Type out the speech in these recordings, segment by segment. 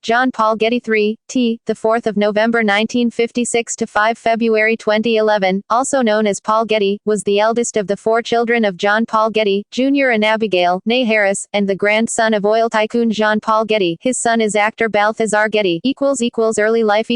Jean Paul Getty III, the 4th of November 1956 to 5 February 2011, also known as Paul Getty, was the eldest of the four children of Jean Paul Getty, Jr. and Abigail, née Harris, and the grandson of oil tycoon Jean Paul Getty. His son is actor Balthazar Getty. Early life.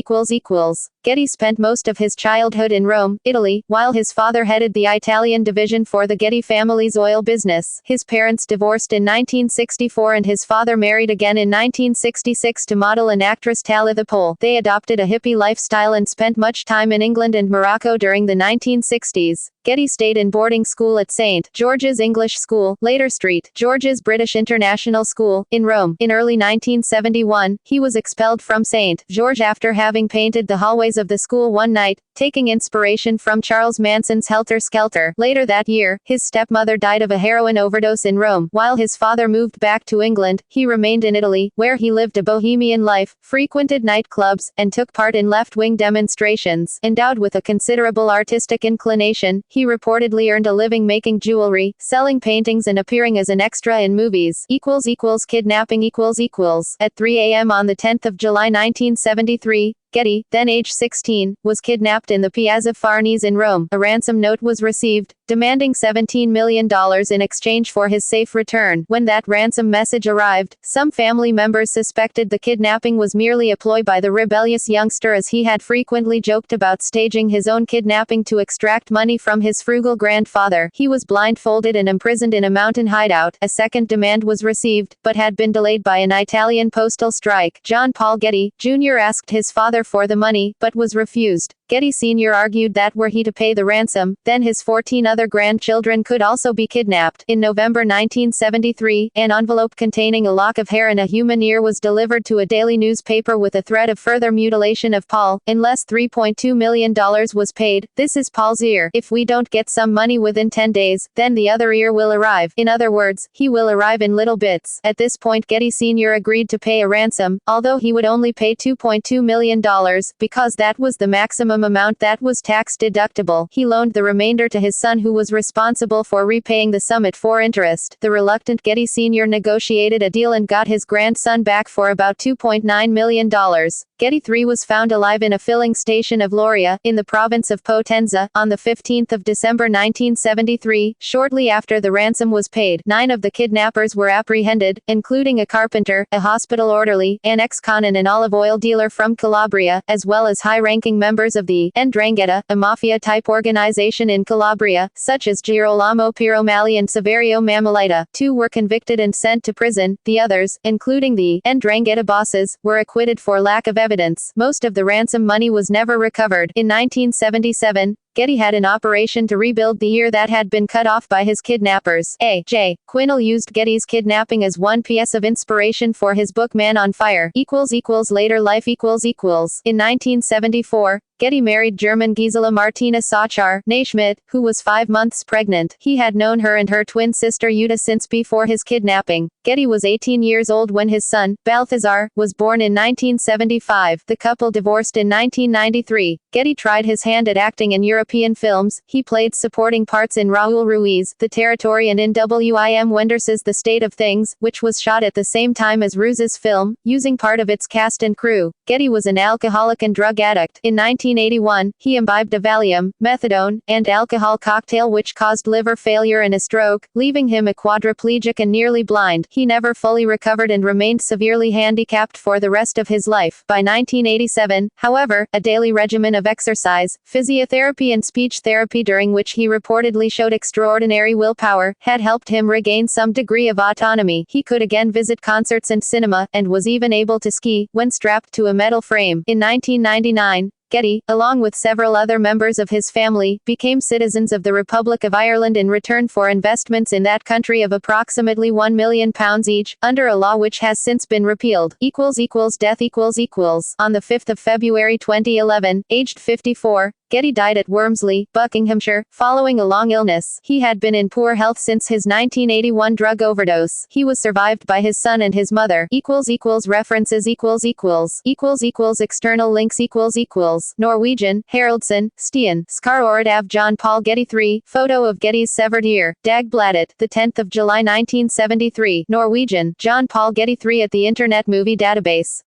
Getty spent most of his childhood in Rome, Italy, while his father headed the Italian division for the Getty family's oil business. His parents divorced in 1964 and his father married again in 1966 to model and actress Talitha Pole. They adopted a hippie lifestyle and spent much time in England and Morocco during the 1960s. Getty stayed in boarding school at St. George's English School, later St. George's British International School, in Rome. In early 1971, he was expelled from St. George after having painted the hallways of the school one night, taking inspiration from Charles Manson's Helter Skelter. Later that year, his stepmother died of a heroin overdose in Rome. While his father moved back to England, he remained in Italy, where he lived a bohemian life, frequented nightclubs, and took part in left-wing demonstrations. Endowed with a considerable artistic inclination, he reportedly earned a living making jewelry, selling paintings and appearing as an extra in movies. Kidnapping. At 3 a.m. on the 10th of July 1973, Getty, then age 16, was kidnapped in the Piazza Farnese in Rome. A ransom note was received, demanding $17 million in exchange for his safe return. When that ransom message arrived, some family members suspected the kidnapping was merely a ploy by the rebellious youngster, as he had frequently joked about staging his own kidnapping to extract money from his frugal grandfather. He was blindfolded and imprisoned in a mountain hideout. A second demand was received, but had been delayed by an Italian postal strike. Jean Paul Getty, Jr. asked his father for the money, but was refused. Getty Sr. argued that were he to pay the ransom, then his 14 other grandchildren could also be kidnapped. In November 1973, an envelope containing a lock of hair and a human ear was delivered to a daily newspaper with a threat of further mutilation of Paul, unless $3.2 million was paid. "This is Paul's ear. If we don't get some money within 10 days, then the other ear will arrive. In other words, he will arrive in little bits." At this point, Getty Sr. agreed to pay a ransom, although he would only pay $2.2 million, because that was the maximum amount that was tax deductible. He loaned the remainder to his son, who was responsible for repaying the sum at interest. The reluctant Getty Sr. negotiated a deal and got his grandson back for about $2.9 million. Getty III was found alive in a filling station of Loria, in the province of Potenza, on the 15th of December 1973, shortly after the ransom was paid. 9 of the kidnappers were apprehended, including a carpenter, a hospital orderly, an ex-con and an olive oil dealer from Calabria, as well as high-ranking members of the 'Ndrangheta, a mafia-type organization in Calabria, such as Girolamo Piromali and Saverio Mammolita. 2 were convicted and sent to prison. The others, including the 'Ndrangheta bosses, were acquitted for lack of evidence. Most of the ransom money was never recovered. In 1977, Getty had an operation to rebuild the ear that had been cut off by his kidnappers. A.J. Quinnell used Getty's kidnapping as one piece of inspiration for his book Man on Fire. Later life. In 1974, Getty married German Gisela Martina Sachar, née Schmidt, who was 5 months pregnant. He had known her and her twin sister Jutta since before his kidnapping. Getty was 18 years old when his son, Balthazar, was born in 1975. The couple divorced in 1993. Getty tried his hand at acting in European films. He played supporting parts in Raúl Ruiz, The Territory, and in Wim Wenders's The State of Things, which was shot at the same time as Ruiz's film, using part of its cast and crew. Getty was an alcoholic and drug addict. In 1981, he imbibed a Valium, methadone, and alcohol cocktail which caused liver failure and a stroke, leaving him a quadriplegic and nearly blind. He never fully recovered and remained severely handicapped for the rest of his life. By 1987, however, a daily regimen of exercise, physiotherapy and speech therapy, during which he reportedly showed extraordinary willpower, had helped him regain some degree of autonomy. He could again visit concerts and cinema, and was even able to ski, when strapped to a metal frame. In 1999, Getty, along with several other members of his family, became citizens of the Republic of Ireland in return for investments in that country of approximately £1 million each, under a law which has since been repealed. Death. On the 5th of February 2011, aged 54, Getty died at Wormsley, Buckinghamshire, following a long illness. He had been in poor health since his 1981 drug overdose. He was survived by his son and his mother. References. External links. Norwegian, Haraldson, Stian, Skaroret av Jean Paul Getty III, photo of Getty's severed ear, Dagbladet, the 10th of July 1973. Norwegian, Jean Paul Getty III at the Internet Movie Database.